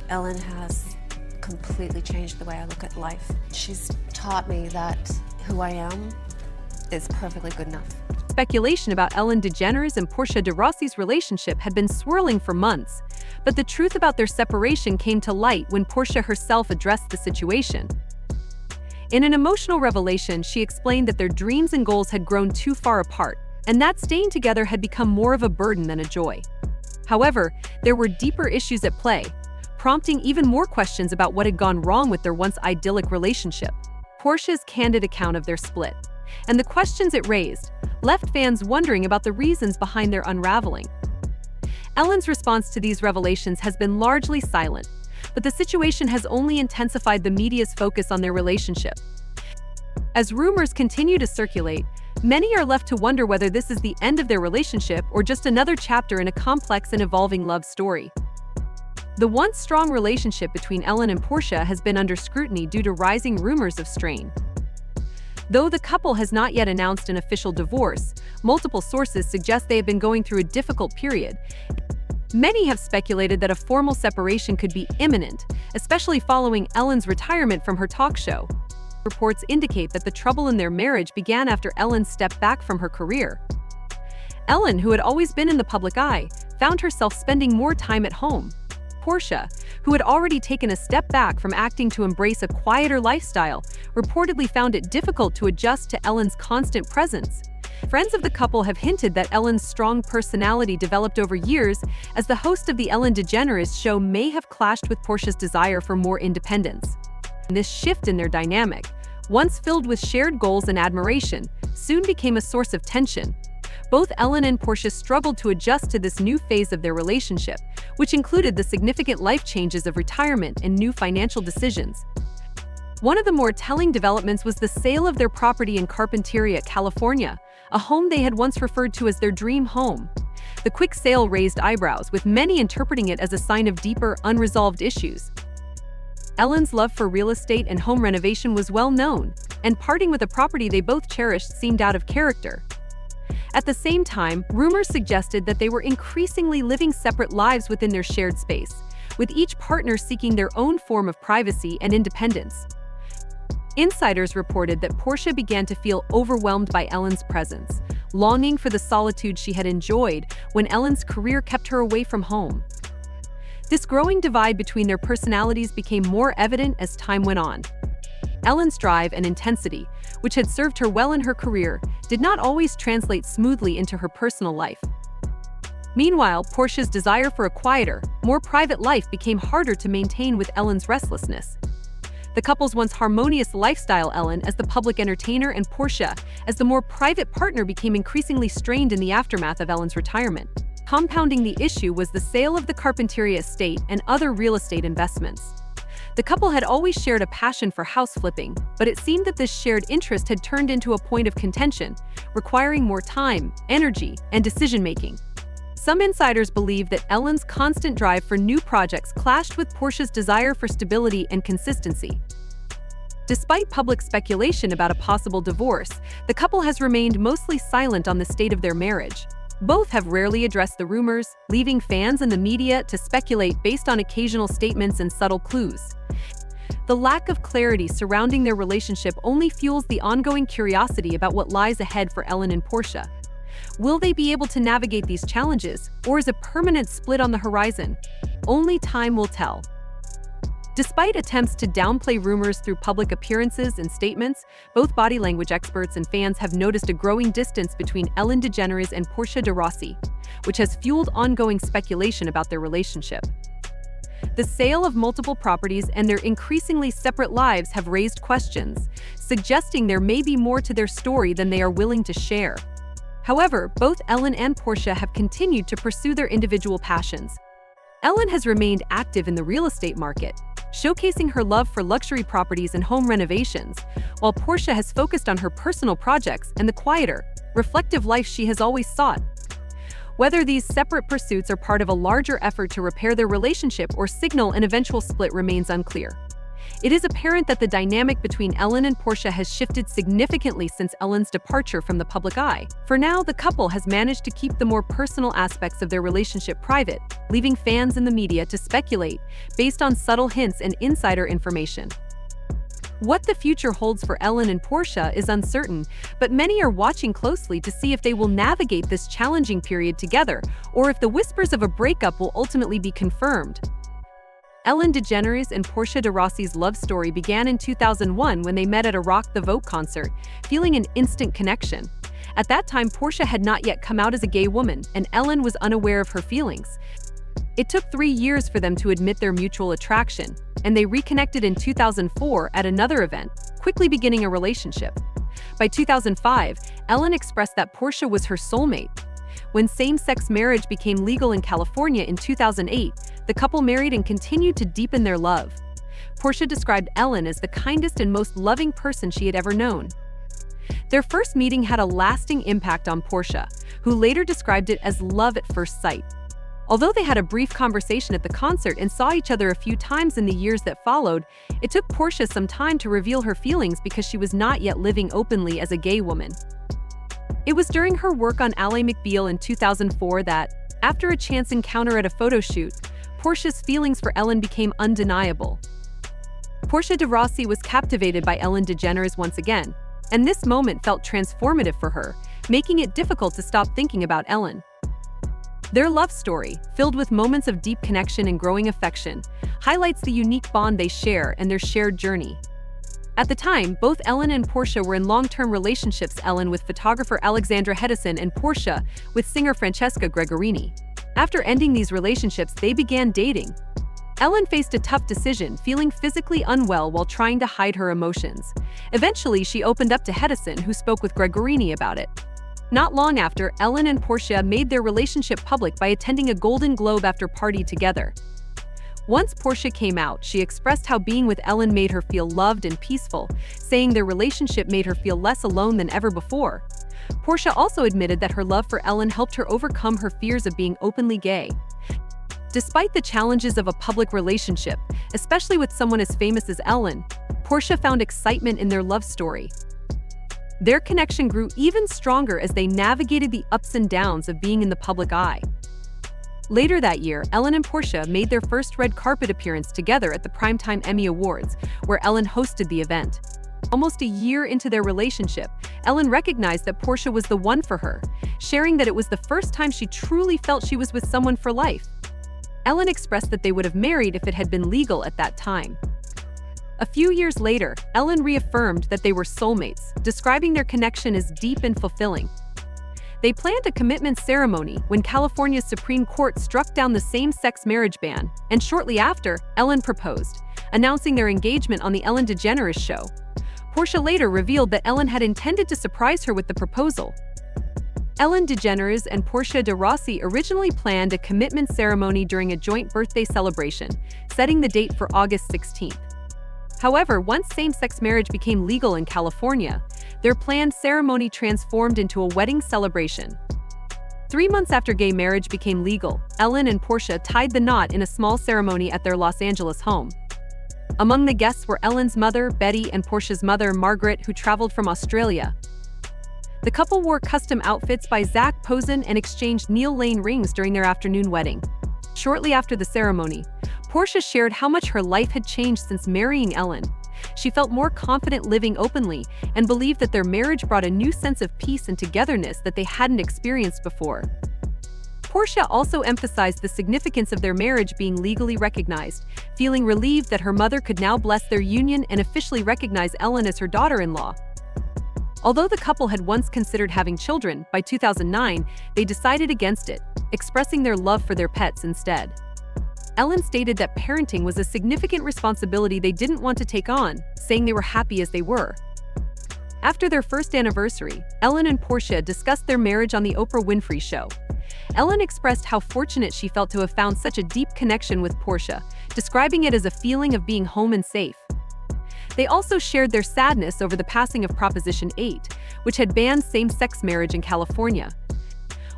Ellen has completely changed the way I look at life. She's taught me that who I am is perfectly good enough. Speculation about Ellen DeGeneres and Portia de Rossi's relationship had been swirling for months, but the truth about their separation came to light when Portia herself addressed the situation. In an emotional revelation, she explained that their dreams and goals had grown too far apart, and that staying together had become more of a burden than a joy. However, there were deeper issues at play, prompting even more questions about what had gone wrong with their once idyllic relationship. Portia's candid account of their split, and the questions it raised, left fans wondering about the reasons behind their unraveling. Ellen's response to these revelations has been largely silent, but the situation has only intensified the media's focus on their relationship. As rumors continue to circulate, many are left to wonder whether this is the end of their relationship or just another chapter in a complex and evolving love story. The once strong relationship between Ellen and Portia has been under scrutiny due to rising rumors of strain. Though the couple has not yet announced an official divorce, multiple sources suggest they have been going through a difficult period. Many have speculated that a formal separation could be imminent, especially following Ellen's retirement from her talk show. Reports indicate that the trouble in their marriage began after Ellen stepped back from her career. Ellen, who had always been in the public eye, found herself spending more time at home. Portia, who had already taken a step back from acting to embrace a quieter lifestyle, reportedly found it difficult to adjust to Ellen's constant presence. Friends of the couple have hinted that Ellen's strong personality developed over years, as the host of the Ellen DeGeneres show may have clashed with Portia's desire for more independence. This shift in their dynamic, once filled with shared goals and admiration, soon became a source of tension. Both Ellen and Portia struggled to adjust to this new phase of their relationship, which included the significant life changes of retirement and new financial decisions. One of the more telling developments was the sale of their property in Carpinteria, California, a home they had once referred to as their dream home. The quick sale raised eyebrows, with many interpreting it as a sign of deeper, unresolved issues. Ellen's love for real estate and home renovation was well known, and parting with a property they both cherished seemed out of character. At the same time, rumors suggested that they were increasingly living separate lives within their shared space, with each partner seeking their own form of privacy and independence. Insiders reported that Portia began to feel overwhelmed by Ellen's presence, longing for the solitude she had enjoyed when Ellen's career kept her away from home. This growing divide between their personalities became more evident as time went on. Ellen's drive and intensity, which had served her well in her career, did not always translate smoothly into her personal life. Meanwhile, Portia's desire for a quieter, more private life became harder to maintain with Ellen's restlessness. The couple's once harmonious lifestyle, Ellen as the public entertainer and Portia as the more private partner, became increasingly strained in the aftermath of Ellen's retirement. Compounding the issue was the sale of the Carpinteria estate and other real estate investments. The couple had always shared a passion for house flipping, but it seemed that this shared interest had turned into a point of contention, requiring more time, energy, and decision-making. Some insiders believe that Ellen's constant drive for new projects clashed with Portia's desire for stability and consistency. Despite public speculation about a possible divorce, the couple has remained mostly silent on the state of their marriage. Both have rarely addressed the rumors, leaving fans and the media to speculate based on occasional statements and subtle clues. The lack of clarity surrounding their relationship only fuels the ongoing curiosity about what lies ahead for Ellen and Portia. Will they be able to navigate these challenges, or is a permanent split on the horizon? Only time will tell. Despite attempts to downplay rumors through public appearances and statements, both body language experts and fans have noticed a growing distance between Ellen DeGeneres and Portia de Rossi, which has fueled ongoing speculation about their relationship. The sale of multiple properties and their increasingly separate lives have raised questions, suggesting there may be more to their story than they are willing to share. However, both Ellen and Portia have continued to pursue their individual passions. Ellen has remained active in the real estate market, showcasing her love for luxury properties and home renovations, while Portia has focused on her personal projects and the quieter, reflective life she has always sought. Whether these separate pursuits are part of a larger effort to repair their relationship or signal an eventual split remains unclear. It is apparent that the dynamic between Ellen and Portia has shifted significantly since Ellen's departure from the public eye. For now, the couple has managed to keep the more personal aspects of their relationship private, leaving fans and the media to speculate based on subtle hints and insider information. What the future holds for Ellen and Portia is uncertain, but many are watching closely to see if they will navigate this challenging period together, or if the whispers of a breakup will ultimately be confirmed. Ellen DeGeneres and Portia de Rossi's love story began in 2001 when they met at a Rock the Vote concert, feeling an instant connection. At that time, Portia had not yet come out as a gay woman, and Ellen was unaware of her feelings. It took 3 years for them to admit their mutual attraction, and they reconnected in 2004 at another event, quickly beginning a relationship. By 2005, Ellen expressed that Portia was her soulmate. When same-sex marriage became legal in California in 2008, the couple married and continued to deepen their love. Portia described Ellen as the kindest and most loving person she had ever known. Their first meeting had a lasting impact on Portia, who later described it as love at first sight. Although they had a brief conversation at the concert and saw each other a few times in the years that followed, it took Portia some time to reveal her feelings because she was not yet living openly as a gay woman. It was during her work on Ally McBeal in 2004 that, after a chance encounter at a photo shoot, Portia's feelings for Ellen became undeniable. Portia de Rossi was captivated by Ellen DeGeneres once again, and this moment felt transformative for her, making it difficult to stop thinking about Ellen. Their love story, filled with moments of deep connection and growing affection, highlights the unique bond they share and their shared journey. At the time, both Ellen and Portia were in long-term relationships, Ellen with photographer Alexandra Hedison and Portia with singer Francesca Gregorini. After ending these relationships, they began dating. Ellen faced a tough decision, feeling physically unwell while trying to hide her emotions. Eventually, she opened up to Hedison, who spoke with Gregorini about it. Not long after, Ellen and Portia made their relationship public by attending a Golden Globe after party together. Once Portia came out, she expressed how being with Ellen made her feel loved and peaceful, saying their relationship made her feel less alone than ever before. Portia also admitted that her love for Ellen helped her overcome her fears of being openly gay. Despite the challenges of a public relationship, especially with someone as famous as Ellen, Portia found excitement in their love story. Their connection grew even stronger as they navigated the ups and downs of being in the public eye. Later that year, Ellen and Portia made their first red carpet appearance together at the Primetime Emmy Awards, where Ellen hosted the event. Almost a year into their relationship, Ellen recognized that Portia was the one for her, sharing that it was the first time she truly felt she was with someone for life. Ellen expressed that they would have married if it had been legal at that time. A few years later, Ellen reaffirmed that they were soulmates, describing their connection as deep and fulfilling. They planned a commitment ceremony when California's Supreme Court struck down the same-sex marriage ban, and shortly after, Ellen proposed, announcing their engagement on the Ellen DeGeneres show. Portia later revealed that Ellen had intended to surprise her with the proposal. Ellen DeGeneres and Portia de Rossi originally planned a commitment ceremony during a joint birthday celebration, setting the date for August 16th. However, once same-sex marriage became legal in California, their planned ceremony transformed into a wedding celebration. 3 months after gay marriage became legal, Ellen and Portia tied the knot in a small ceremony at their Los Angeles home. Among the guests were Ellen's mother, Betty, and Portia's mother, Margaret, who traveled from Australia. The couple wore custom outfits by Zac Posen and exchanged Neil Lane rings during their afternoon wedding. Shortly after the ceremony, Portia shared how much her life had changed since marrying Ellen. She felt more confident living openly and believed that their marriage brought a new sense of peace and togetherness that they hadn't experienced before. Portia also emphasized the significance of their marriage being legally recognized, feeling relieved that her mother could now bless their union and officially recognize Ellen as her daughter-in-law. Although the couple had once considered having children, by 2009, they decided against it, expressing their love for their pets instead. Ellen stated that parenting was a significant responsibility they didn't want to take on, saying they were happy as they were. After their first anniversary, Ellen and Portia discussed their marriage on The Oprah Winfrey Show. Ellen expressed how fortunate she felt to have found such a deep connection with Portia, describing it as a feeling of being home and safe. They also shared their sadness over the passing of Proposition 8, which had banned same-sex marriage in California.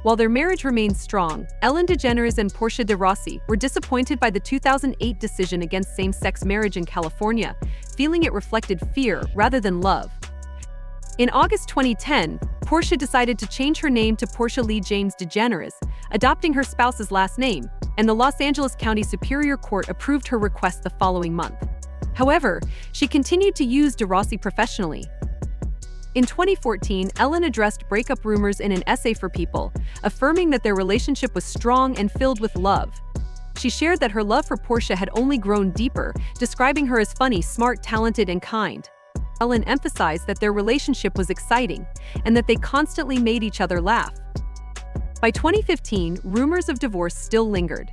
While their marriage remained strong, Ellen DeGeneres and Portia de Rossi were disappointed by the 2008 decision against same-sex marriage in California, feeling it reflected fear rather than love. In August 2010, Portia decided to change her name to Portia Lee James DeGeneres, adopting her spouse's last name, and the Los Angeles County Superior Court approved her request the following month. However, she continued to use DeRossi professionally. In 2014, Ellen addressed breakup rumors in an essay for People, affirming that their relationship was strong and filled with love. She shared that her love for Portia had only grown deeper, describing her as funny, smart, talented, and kind. Ellen emphasized that their relationship was exciting and that they constantly made each other laugh. By 2015, rumors of divorce still lingered.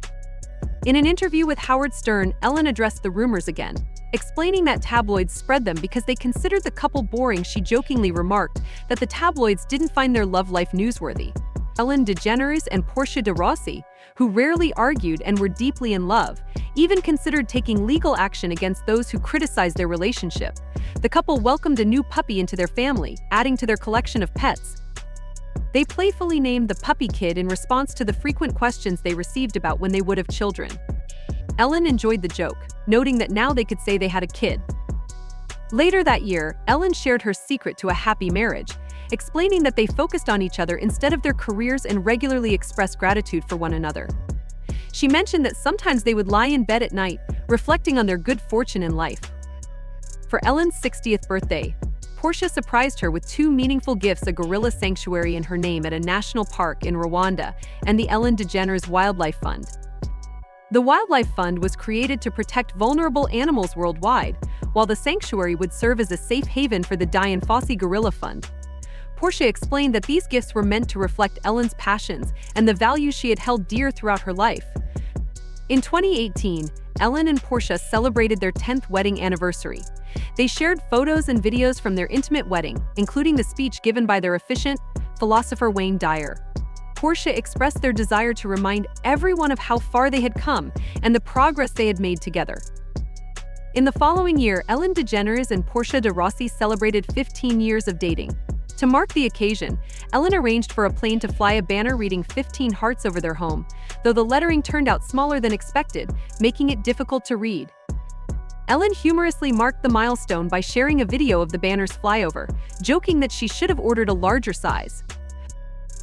In an interview with Howard Stern, Ellen addressed the rumors again, explaining that tabloids spread them because they considered the couple boring. She jokingly remarked that the tabloids didn't find their love life newsworthy. Ellen DeGeneres and Portia de Rossi, who rarely argued and were deeply in love, even considered taking legal action against those who criticized their relationship. The couple welcomed a new puppy into their family, adding to their collection of pets. They playfully named the puppy Kid in response to the frequent questions they received about when they would have children. Ellen enjoyed the joke, noting that now they could say they had a kid. Later that year, Ellen shared her secret to a happy marriage, explaining that they focused on each other instead of their careers and regularly expressed gratitude for one another. She mentioned that sometimes they would lie in bed at night, reflecting on their good fortune in life. For Ellen's 60th birthday, Portia surprised her with two meaningful gifts: a gorilla sanctuary in her name at a national park in Rwanda and the Ellen DeGeneres Wildlife Fund. The Wildlife Fund was created to protect vulnerable animals worldwide, while the sanctuary would serve as a safe haven for the Dian Fossey Gorilla Fund. Portia explained that these gifts were meant to reflect Ellen's passions and the values she had held dear throughout her life. In 2018, Ellen and Portia celebrated their 10th wedding anniversary. They shared photos and videos from their intimate wedding, including the speech given by their officiant, philosopher Wayne Dyer. Portia expressed their desire to remind everyone of how far they had come and the progress they had made together. In the following year, Ellen DeGeneres and Portia de Rossi celebrated 15 years of dating. To mark the occasion, Ellen arranged for a plane to fly a banner reading 15 hearts over their home, though the lettering turned out smaller than expected, making it difficult to read. Ellen humorously marked the milestone by sharing a video of the banner's flyover, joking that she should have ordered a larger size.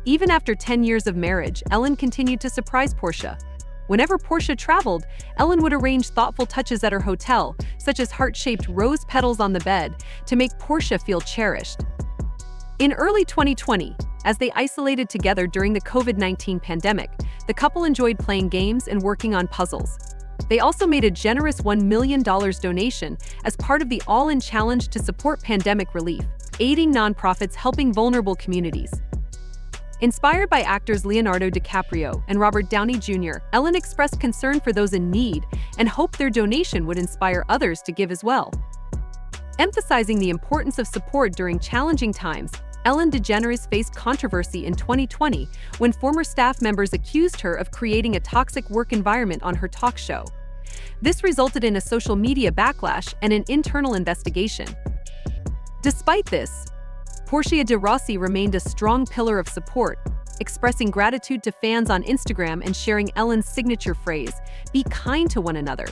Even after 10 years of marriage, Ellen continued to surprise Portia. Whenever Portia traveled, Ellen would arrange thoughtful touches at her hotel, such as heart-shaped rose petals on the bed, to make Portia feel cherished. In early 2020, as they isolated together during the COVID-19 pandemic, the couple enjoyed playing games and working on puzzles. They also made a generous $1 million donation as part of the All In Challenge to support pandemic relief, aiding nonprofits helping vulnerable communities. Inspired by actors Leonardo DiCaprio and Robert Downey Jr., Ellen expressed concern for those in need and hoped their donation would inspire others to give as well. Emphasizing the importance of support during challenging times, Ellen DeGeneres faced controversy in 2020 when former staff members accused her of creating a toxic work environment on her talk show. This resulted in a social media backlash and an internal investigation. Despite this, Portia de Rossi remained a strong pillar of support, expressing gratitude to fans on Instagram and sharing Ellen's signature phrase, "Be kind to one another."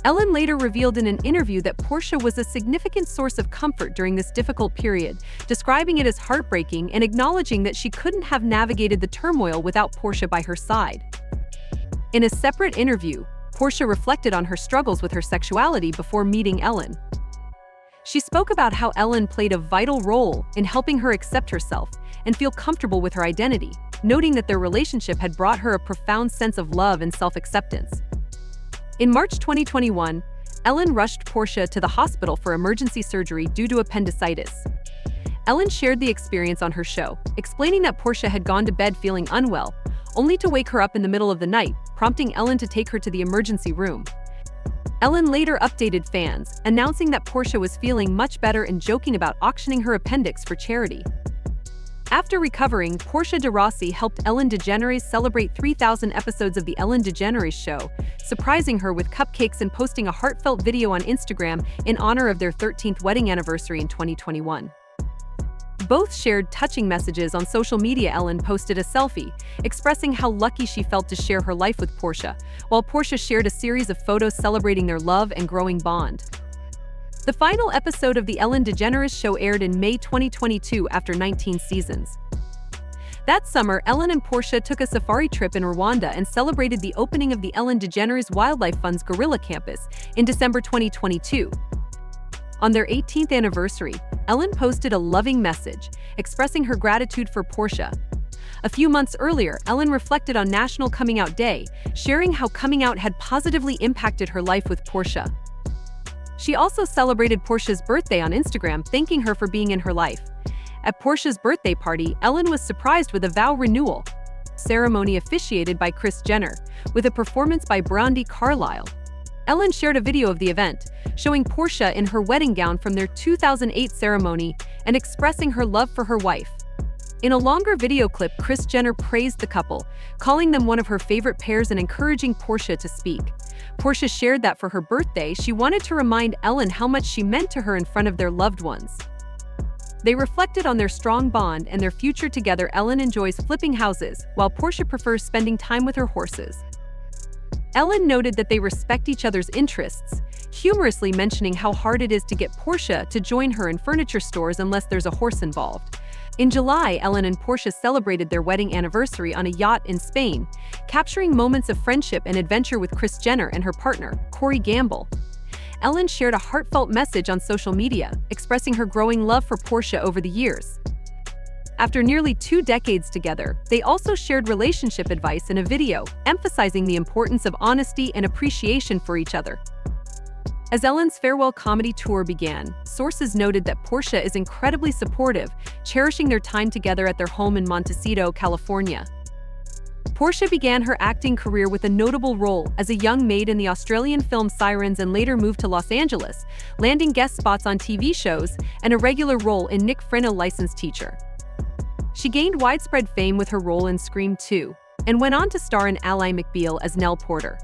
Ellen later revealed in an interview that Portia was a significant source of comfort during this difficult period, describing it as heartbreaking and acknowledging that she couldn't have navigated the turmoil without Portia by her side. In a separate interview, Portia reflected on her struggles with her sexuality before meeting Ellen. She spoke about how Ellen played a vital role in helping her accept herself and feel comfortable with her identity, noting that their relationship had brought her a profound sense of love and self-acceptance. In March 2021, Ellen rushed Portia to the hospital for emergency surgery due to appendicitis. Ellen shared the experience on her show, explaining that Portia had gone to bed feeling unwell, only to wake her up in the middle of the night, prompting Ellen to take her to the emergency room. Ellen later updated fans, announcing that Portia was feeling much better and joking about auctioning her appendix for charity. After recovering, Portia de Rossi helped Ellen DeGeneres celebrate 3,000 episodes of The Ellen DeGeneres Show, surprising her with cupcakes and posting a heartfelt video on Instagram in honor of their 13th wedding anniversary in 2021. both shared touching messages on social media. Ellen posted a selfie, expressing how lucky she felt to share her life with Portia, while Portia shared a series of photos celebrating their love and growing bond. The final episode of the Ellen DeGeneres show aired in May 2022 after 19 seasons. That summer, Ellen and Portia took a safari trip in Rwanda and celebrated the opening of the Ellen DeGeneres Wildlife Fund's Gorilla Campus in December 2022. On their 18th anniversary, Ellen posted a loving message, expressing her gratitude for Portia. A few months earlier, Ellen reflected on National Coming Out Day, sharing how coming out had positively impacted her life with Portia. She also celebrated Portia's birthday on Instagram, thanking her for being in her life. At Portia's birthday party, Ellen was surprised with a vow renewal ceremony officiated by Kris Jenner, with a performance by Brandi Carlile. Ellen shared a video of the event, showing Portia in her wedding gown from their 2008 ceremony and expressing her love for her wife. In a longer video clip, Kris Jenner praised the couple, calling them one of her favorite pairs and encouraging Portia to speak. Portia shared that for her birthday, she wanted to remind Ellen how much she meant to her in front of their loved ones. They reflected on their strong bond and their future together. Ellen enjoys flipping houses, while Portia prefers spending time with her horses. Ellen noted that they respect each other's interests, humorously mentioning how hard it is to get Portia to join her in furniture stores unless there's a horse involved. In July, Ellen and Portia celebrated their wedding anniversary on a yacht in Spain, capturing moments of friendship and adventure with Kris Jenner and her partner, Corey Gamble. Ellen shared a heartfelt message on social media, expressing her growing love for Portia over the years. After nearly 2 decades together, they also shared relationship advice in a video, emphasizing the importance of honesty and appreciation for each other. As Ellen's farewell comedy tour began, sources noted that Portia is incredibly supportive, cherishing their time together at their home in Montecito, California. Portia began her acting career with a notable role as a young maid in the Australian film Sirens and later moved to Los Angeles, landing guest spots on TV shows and a regular role in Nick Frenno Licensed Teacher. She gained widespread fame with her role in Scream 2 and went on to star in Ally McBeal as Nell Porter.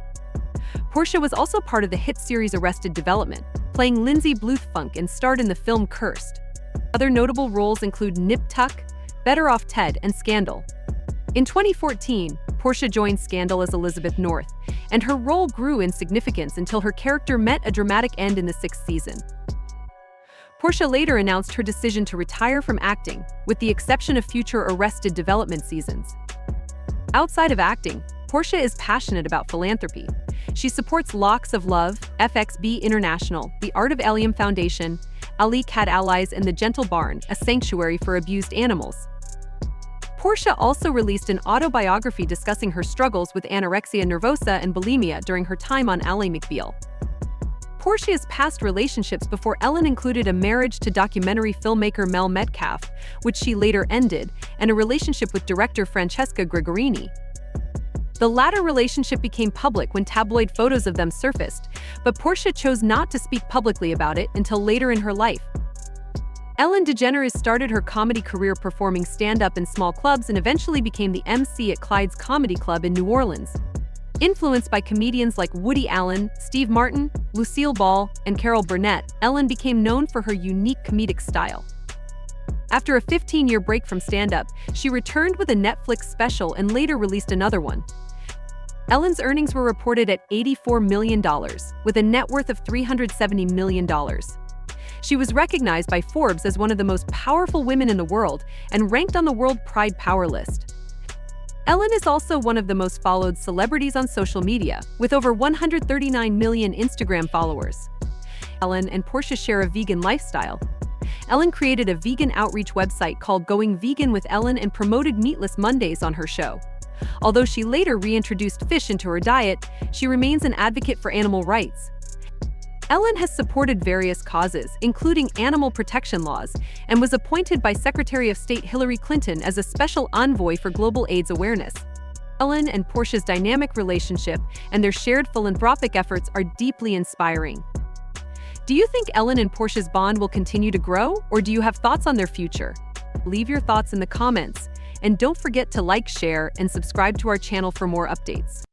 Portia was also part of the hit series Arrested Development, playing Lindsay Bluthfunk, and starred in the film Cursed. Other notable roles include Nip Tuck, Better Off Ted, and Scandal. In 2014, Portia joined Scandal as Elizabeth North, and her role grew in significance until her character met a dramatic end in the 6th season. Portia later announced her decision to retire from acting, with the exception of future Arrested Development seasons. Outside of acting, Portia is passionate about philanthropy. She supports Locks of Love, FXB International, the Art of Allium Foundation, Ali Cat Allies, and the Gentle Barn, a sanctuary for abused animals. Portia also released an autobiography discussing her struggles with anorexia nervosa and bulimia during her time on Ally McBeal. Portia's past relationships before Ellen included a marriage to documentary filmmaker Mel Metcalf, which she later ended, and a relationship with director Francesca Gregorini. The latter relationship became public when tabloid photos of them surfaced, but Portia chose not to speak publicly about it until later in her life. Ellen DeGeneres started her comedy career performing stand-up in small clubs and eventually became the MC at Clyde's Comedy Club in New Orleans. Influenced by comedians like Woody Allen, Steve Martin, Lucille Ball, and Carol Burnett, Ellen became known for her unique comedic style. After a 15-year break from stand-up, she returned with a Netflix special and later released another one. Ellen's earnings were reported at $84 million, with a net worth of $370 million. She was recognized by Forbes as one of the most powerful women in the world and ranked on the World Pride Power list. Ellen is also one of the most followed celebrities on social media, with over 139 million Instagram followers. Ellen and Portia share a vegan lifestyle. Ellen created a vegan outreach website called Going Vegan with Ellen and promoted Meatless Mondays on her show. Although she later reintroduced fish into her diet, she remains an advocate for animal rights. Ellen has supported various causes, including animal protection laws, and was appointed by Secretary of State Hillary Clinton as a special envoy for global AIDS awareness. Ellen and Portia's dynamic relationship and their shared philanthropic efforts are deeply inspiring. Do you think Ellen and Portia's bond will continue to grow, or do you have thoughts on their future? Leave your thoughts in the comments, and don't forget to like, share, and subscribe to our channel for more updates.